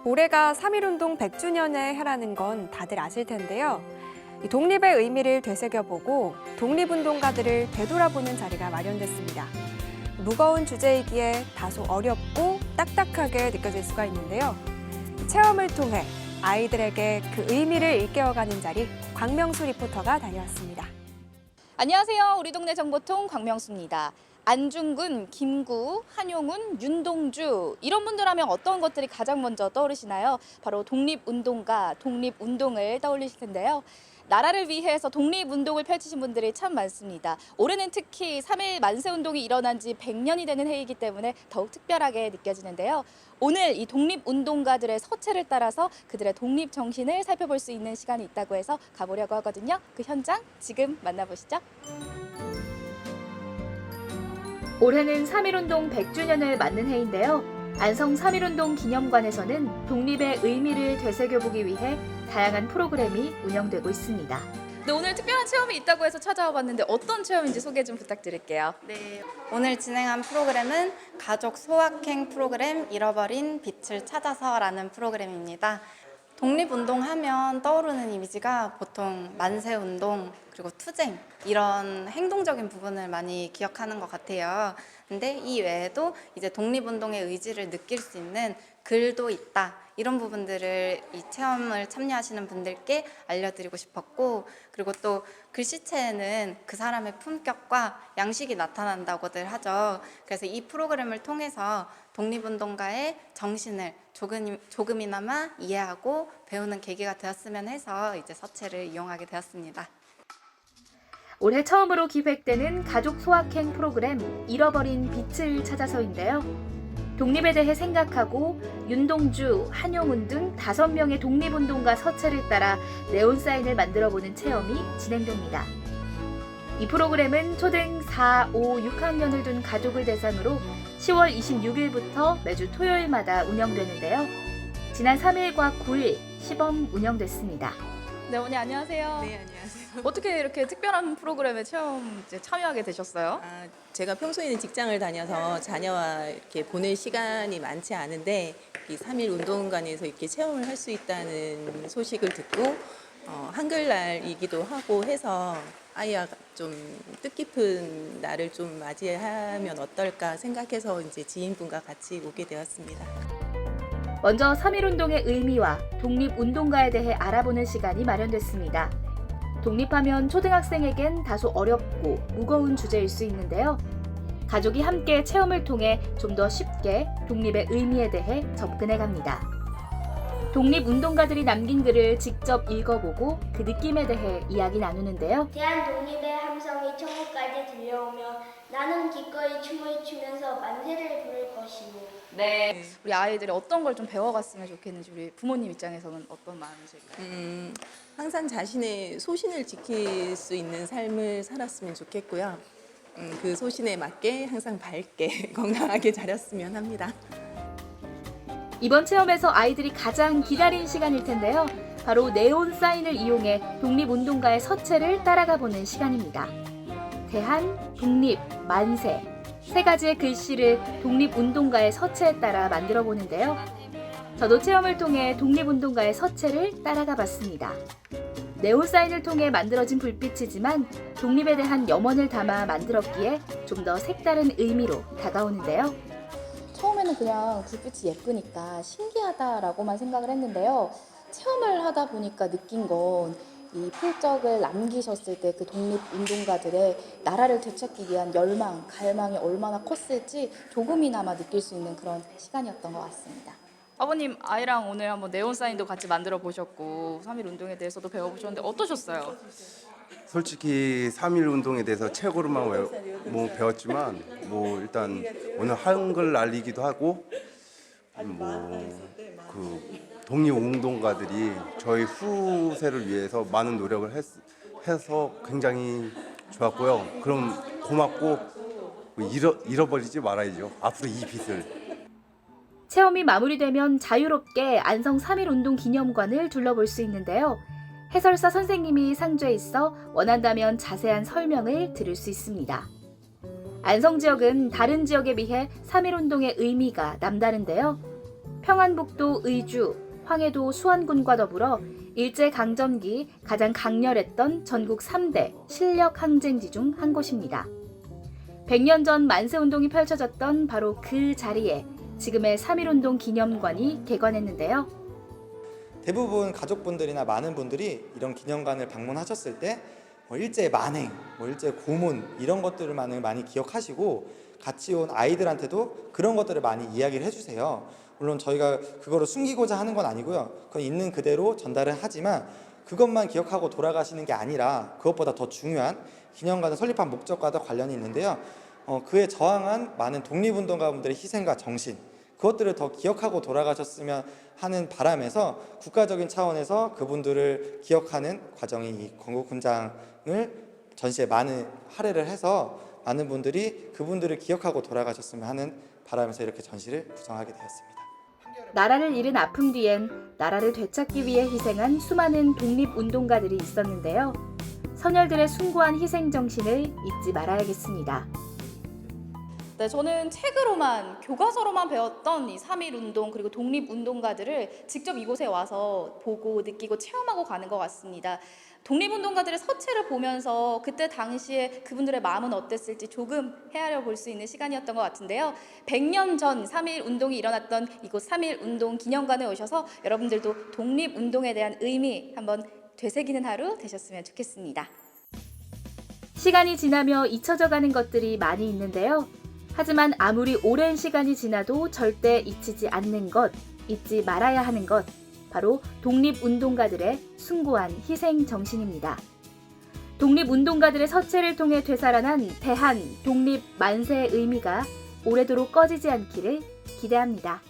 올해가 3.1운동 100주년의 해라는 건 다들 아실 텐데요. 이 독립의 의미를 되새겨보고 독립운동가들을 되돌아보는 자리가 마련됐습니다. 무거운 주제이기에 다소 어렵고 딱딱하게 느껴질 수가 있는데요. 체험을 통해 아이들에게 그 의미를 일깨워가는 자리, 광명수 리포터가 다녀왔습니다. 안녕하세요. 우리 동네 정보통 광명수입니다. 안중근, 김구, 한용운, 윤동주 이런 분들 하면 어떤 것들이 가장 먼저 떠오르시나요? 바로 독립운동가, 독립운동을 떠올리실 텐데요. 나라를 위해서 독립운동을 펼치신 분들이 참 많습니다. 올해는 특히 3.1 만세운동이 일어난 지 100년이 되는 해이기 때문에 더욱 특별하게 느껴지는데요. 오늘 이 독립운동가들의 서체를 따라서 그들의 독립정신을 살펴볼 수 있는 시간이 있다고 해서 가보려고 하거든요. 그 현장 지금 만나보시죠. 올해는 3.1운동 100주년을 맞는 해인데요. 안성 3.1운동 기념관에서는 독립의 의미를 되새겨보기 위해 다양한 프로그램이 운영되고 있습니다. 네, 오늘 특별한 체험이 있다고 해서 찾아와 봤는데 어떤 체험인지 소개 좀 부탁드릴게요. 네, 오늘 진행한 프로그램은 가족 소확행 프로그램 잃어버린 빛을 찾아서라는 프로그램입니다. 독립운동하면 떠오르는 이미지가 보통 만세운동 그리고 투쟁 이런 행동적인 부분을 많이 기억하는 것 같아요. 근데 이 외에도 이제 독립운동의 의지를 느낄 수 있는 글도 있다. 이런 부분들을 이 체험을 참여하시는 분들께 알려드리고 싶었고, 그리고 또 글씨체에는 그 사람의 품격과 양식이 나타난다고들 하죠. 그래서 이 프로그램을 통해서 독립운동가의 정신을 조금이나마 이해하고 배우는 계기가 되었으면 해서 이제 서체를 이용하게 되었습니다. 올해 처음으로 기획되는 가족 소확행 프로그램 잃어버린 빛을 찾아서인데요. 독립에 대해 생각하고 윤동주, 한용운 등 5명의 독립운동가 서체를 따라 네온사인을 만들어보는 체험이 진행됩니다. 이 프로그램은 초등 4, 5, 6학년을 둔 가족을 대상으로 10월 26일부터 매주 토요일마다 운영되는데요. 지난 3일과 9일 시범 운영됐습니다. 네, 어머니 안녕하세요. 네, 안녕하세요. 어떻게 이렇게 특별한 프로그램에 체험 참여하게 되셨어요? 제가 평소에는 직장을 다녀서 자녀와 이렇게 보낼 시간이 많지 않은데 이 3.1 운동관에서 이렇게 체험을 할 수 있다는 소식을 듣고 한글날이기도 하고 해서 아이와 좀 뜻깊은 날을 좀 맞이하면 어떨까 생각해서 이제 지인분과 같이 오게 되었습니다. 먼저 3.1운동의 의미와 독립운동가에 대해 알아보는 시간이 마련됐습니다. 독립하면 초등학생에겐 다소 어렵고 무거운 주제일 수 있는데요. 가족이 함께 체험을 통해 좀 더 쉽게 독립의 의미에 대해 접근해 갑니다. 독립운동가들이 남긴 글을 직접 읽어보고 그 느낌에 대해 이야기 나누는데요. 대한독립의 함성이 천국까지 들려오며 나는 기꺼이 춤을 추면서 만세를 부를 것이고. 네. 우리 아이들이 어떤 걸 좀 배워갔으면 좋겠는지 우리 부모님 입장에서는 어떤 마음이실까요? 항상 자신의 소신을 지킬 수 있는 삶을 살았으면 좋겠고요. 그 소신에 맞게 항상 밝게 건강하게 자랐으면 합니다. 이번 체험에서 아이들이 가장 기다린 시간일 텐데요. 바로 네온 사인을 이용해 독립운동가의 서체를 따라가 보는 시간입니다. 대한, 독립, 만세 세 가지의 글씨를 독립운동가의 서체에 따라 만들어 보는데요. 저도 체험을 통해 독립운동가의 서체를 따라가 봤습니다. 네온 사인을 통해 만들어진 불빛이지만 독립에 대한 염원을 담아 만들었기에 좀 더 색다른 의미로 다가오는데요. 처음에는 그냥 불빛이 예쁘니까 신기하다라고만 생각을 했는데요. 체험을 하다 보니까 느낀 건 이 필적을 남기셨을 때 그 독립운동가들의 나라를 되찾기 위한 열망, 갈망이 얼마나 컸을지 조금이나마 느낄 수 있는 그런 시간이었던 것 같습니다. 아버님, 아이랑 오늘 한번 네온사인도 같이 만들어 보셨고 3.1 운동에 대해서도 배워보셨는데 어떠셨어요? 솔직히 3.1 운동에 대해서 책으로만 배웠지만 일단 오늘 한글날이기도 하고 그 독립운동가들이 저희 후세를 위해서 많은 노력을 해서 굉장히 좋았고요. 그럼 고맙고 잃어버리지 말아야죠. 앞으로 이 빛을. 체험이 마무리되면 자유롭게 안성 3.1 운동 기념관을 둘러볼 수 있는데요. 해설사 선생님이 상주해 있어 원한다면 자세한 설명을 들을 수 있습니다. 안성 지역은 다른 지역에 비해 3.1 운동의 의미가 남다른데요. 평안북도 의주, 황해도 수원군과 더불어 일제강점기 가장 강렬했던 전국 3대 실력 항쟁지 중 한 곳입니다. 100년 전 만세운동이 펼쳐졌던 바로 그 자리에 지금의 3.1운동 기념관이 개관했는데요. 대부분 가족분들이나 많은 분들이 이런 기념관을 방문하셨을 때 일제 만행, 일제 고문 이런 것들을 많이 기억하시고 같이 온 아이들한테도 그런 것들을 많이 이야기를 해주세요. 물론 저희가 그거를 숨기고자 하는 건 아니고요. 그건 있는 그대로 전달을 하지만 그것만 기억하고 돌아가시는 게 아니라 그것보다 더 중요한 기념관을 설립한 목적과도 관련이 있는데요. 그에 저항한 많은 독립운동가분들의 희생과 정신, 그것들을 더 기억하고 돌아가셨으면 하는 바람에서 국가적인 차원에서 그분들을 기억하는 과정이 이 건국훈장을 전시에 많은 할애를 해서 많은 분들이 그분들을 기억하고 돌아가셨으면 하는 바람에서 이렇게 전시를 구성하게 되었습니다. 나라를 잃은 아픔 뒤엔 나라를 되찾기 위해 희생한 수많은 독립운동가들이 있었는데요. 선열들의 숭고한 희생 정신을 잊지 말아야겠습니다. 네, 저는 책으로만, 교과서로만 배웠던 이 3.1운동 그리고 독립운동가들을 직접 이곳에 와서 보고 느끼고 체험하고 가는 것 같습니다. 독립운동가들의 서체를 보면서 그때 당시에 그분들의 마음은 어땠을지 조금 헤아려 볼 수 있는 시간이었던 것 같은데요. 100년 전 3.1운동이 일어났던 이곳 3.1운동 기념관에 오셔서 여러분들도 독립운동에 대한 의미 한번 되새기는 하루 되셨으면 좋겠습니다. 시간이 지나며 잊혀져가는 것들이 많이 있는데요. 하지만 아무리 오랜 시간이 지나도 절대 잊히지 않는 것, 잊지 말아야 하는 것, 바로 독립운동가들의 숭고한 희생 정신입니다. 독립운동가들의 서체를 통해 되살아난 대한 독립 만세의 의미가 오래도록 꺼지지 않기를 기대합니다.